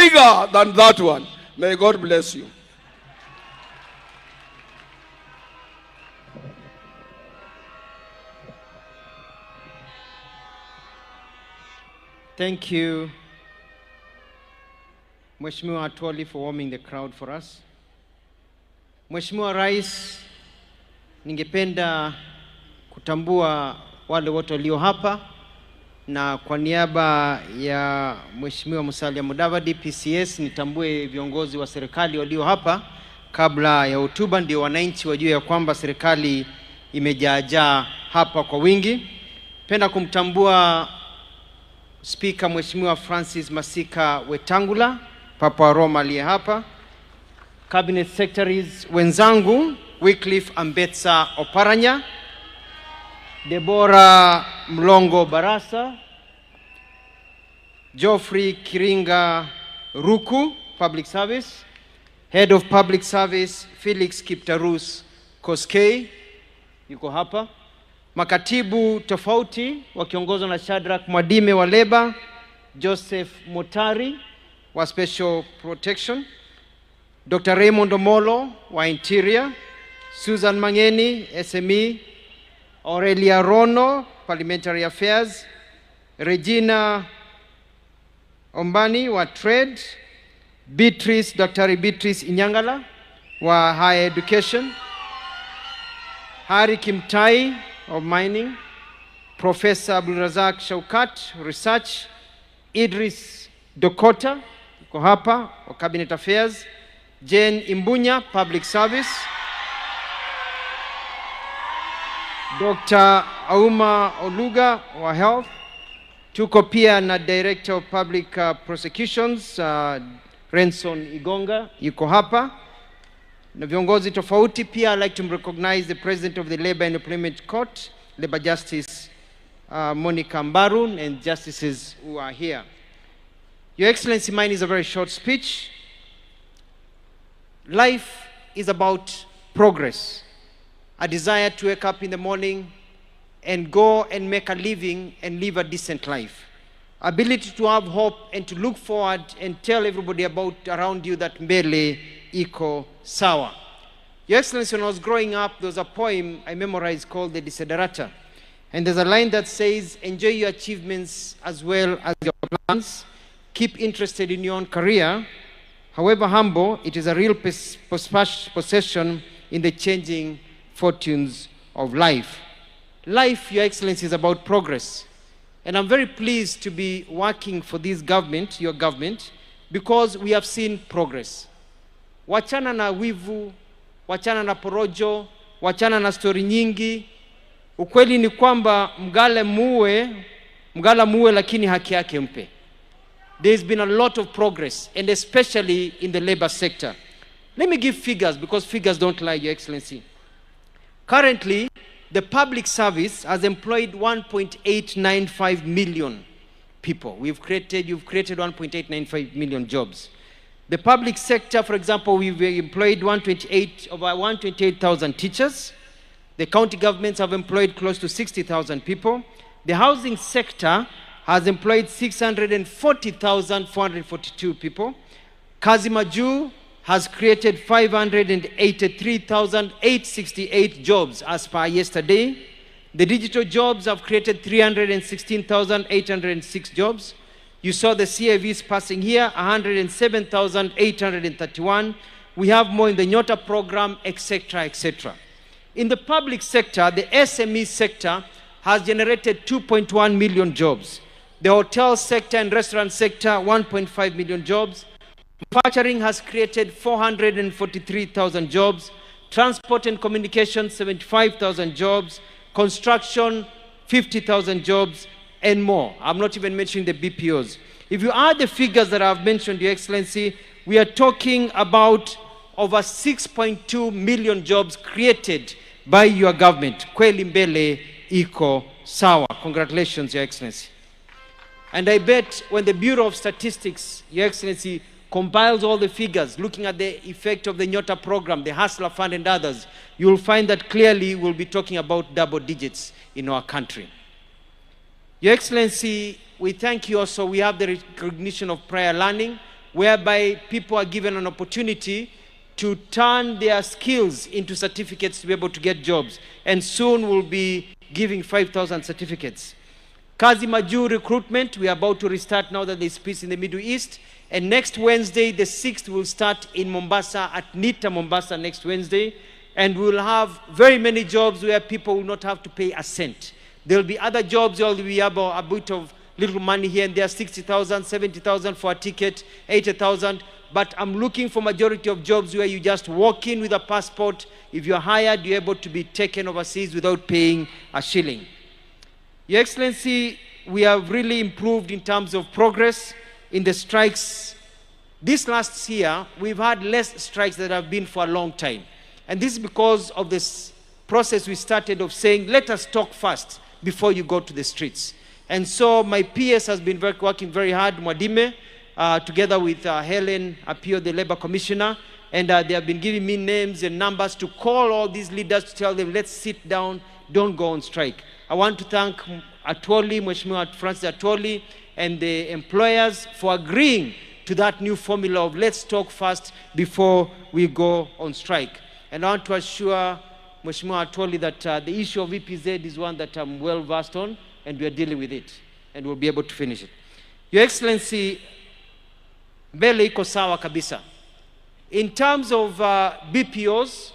bigger than that one. May God bless you. Thank you, Mheshimiwa Atwoli, for warming the crowd for us. Mheshimiwa Rais, ningependa kutambua wale wote walio hapa, na kwa niaba ya Mheshimiwa Musalia Mudavadi PCS nitambue viongozi wa serikali walio hapa kabla ya hotuba, ndio wananchi wajue ya kwamba serikali imejaajaa hapa kwa wingi. Penda kumtambua Speaker Mheshimiwa Francis Masika Wetangula, Papa wa Roma aliye hapa. Cabinet Secretaries wenzangu Wycliffe Ambetsa Oparanya, Deborah Mlongo Barasa, Geoffrey Kiringa Ruku, Public Service, Head of Public Service Felix Kiptarus Koskei, yuko hapa. Makatibu tofauti wakiongozwa na Shadrack Mwadime wa Leba, Joseph Motari wa Special Protection, Dr. Raymond Omolo wa Interior, Susan Mangeni SME, Aurelia Rono Parliamentary Affairs, Regina Ombani wa Trade, Dr. Beatrice Inyangala wa Higher Education, Hari Kimtai of Mining, Professor Abdulrazak Shaukat Research, Idris Dokota yuko hapa wa Cabinet Affairs, Jane Imbunya Public Service, Dr. Auma Oluga wa Health. Tuko pia na Director of Public Prosecutions Renson Igonga yuko hapa, na viongozi tofauti pia. I'd like to recognize the President of the Labor and Employment Court, Labor Justice Monica Mbaru, and justices who are here. Your Excellency, mine is a very short speech. Life is about progress, a desire to wake up in the morning and go and make a living and live a decent life. Ability to have hope and to look forward and tell everybody about around you that MBELE IKO SAWA. Your Excellency, when I was growing up, there was a poem I memorized called the Desiderata. And there's a line that says, enjoy your achievements as well as your plans. Keep interested in your own career. However humble, it is a real possession in the changing fortunes of life. Life, Your Excellency, is about progress. And I'm very pleased to be working for this government, your government, because we have seen progress. Wachana na wivu, wachana na porojo, wachana na story nyingi. Ukweli ni kwamba mgala muwe lakini haki yake mpe. There's been a lot of progress, and especially in the labor sector. Let me give figures, because figures don't lie, Your Excellency. Currently, the public service has employed 1.895 million people. You've created 1.895 million jobs. The public sector, for example, we've employed over 128,000 teachers. The county governments have employed close to 60,000 people. The housing sector has employed 640,442 people. Kazimaju has created 583,868 jobs as per yesterday. The digital jobs have created 316,806 jobs. You saw the CIVs passing here, 107,831. We have more in the Nyota program, etc., etc. In the public sector, the SME sector has generated 2.1 million jobs. The hotel sector and restaurant sector, 1.5 million jobs. Manufacturing has created 443,000 jobs. Transport and communication, 75,000 jobs. Construction, 50,000 jobs, and more. I'm not even mentioning the BPOs. If you add the figures that I've mentioned, Your Excellency, we are talking about over 6.2 million jobs created by your government. Kweli MBELE IKO SAWA. Congratulations, Your Excellency. And I bet when the Bureau of Statistics, Your Excellency, compiles all the figures, looking at the effect of the Nyota program, the Hustler Fund and others, you will find that clearly we'll be talking about double digits in our country. Your Excellency, we thank you also. We have the recognition of prior learning. whereby people are given an opportunity to turn their skills into certificates to be able to get jobs. And soon we'll be giving 5,000 certificates. Kazi Majuu recruitment, we are about to restart now that there's peace in the Middle East. And next Wednesday, the 6th, will start in Mombasa, at NITA Mombasa next Wednesday. And we'll have very many jobs where people will not have to pay a cent. There'll be other jobs where will be about a bit of little money here and there, 60,000, 70,000 for a ticket, 80,000. But I'm looking for majority of jobs where you just walk in with a passport. If you're hired, you're able to be taken overseas without paying a shilling. Your Excellency, we have really improved in terms of progress in the strikes. This last year, we've had less strikes than have been for a long time. And this is because of this process we started of saying, let us talk first before you go to the streets. And so my PS has been working very hard, Mwadime, together with Helen Apio, the Labor Commissioner, and they have been giving me names and numbers to call all these leaders to tell them, let's sit down, don't go on strike. I want to thank Atwoli, Mheshimiwa Francis Atwoli, and the employers for agreeing to that new formula of let's talk first before we go on strike. And I want to assure Mheshimiwa Atwoli that the issue of EPZ is one that I'm well versed on, and we are dealing with it, and we'll be able to finish it. Your Excellency, MBELE iko sawa kabisa. In terms of BPOs,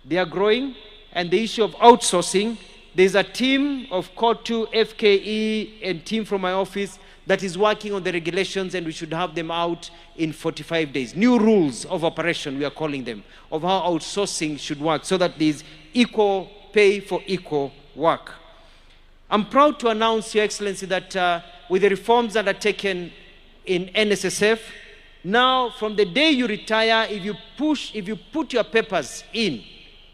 they are growing, and the issue of outsourcing, there's a team of COTU, FKE, and team from my office that is working on the regulations, and we should have them out in 45 days. New rules of operation, we are calling them, of how outsourcing should work so that there's equal pay for equal work. I'm proud to announce, Your Excellency, that with the reforms that are taken in NSSF, now from the day you retire, if you put your papers in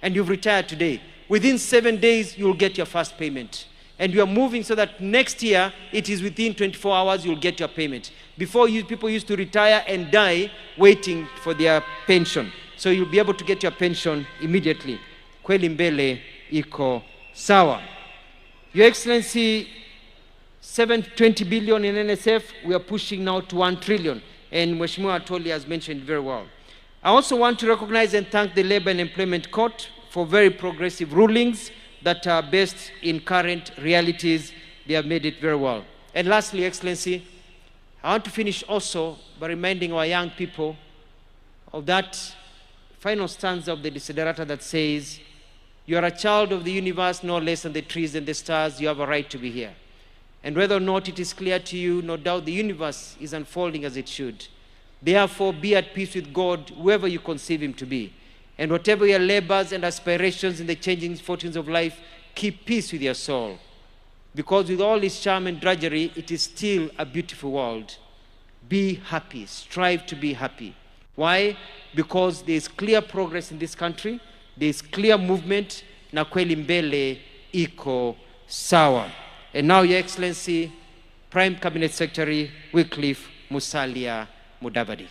and you've retired today, within 7 days, you'll get your first payment. And you are moving so that next year, it is within 24 hours, you'll get your payment. Before, people used to retire and die waiting for their pension. So you'll be able to get your pension immediately. Kweli MBELE iko sawa. Your Excellency, 720 billion in NSF, we are pushing now to 1 trillion. And Mheshimiwa Atwoli has mentioned very well. I also want to recognize and thank the Labor and Employment Court for very progressive rulings that are based in current realities. They have made it very well. And lastly, Excellency, I want to finish also by reminding our young people of that final stanza of the Desiderata that says, you are a child of the universe no less than the trees and the stars. You have a right to be here. And whether or not it is clear to you, no doubt the universe is unfolding as it should. Therefore, be at peace with God, whoever you conceive him to be. And whatever your labors and aspirations in the changing fortunes of life, keep peace with your soul. Because with all its charm and drudgery, it is still a beautiful world. Be happy. Strive to be happy. Why? Because there is clear progress in this country. There is clear movement. Na kweli MBELE iko sawa. And now, Your Excellency, Prime Cabinet Secretary Wycliffe Musalia Mudavadi.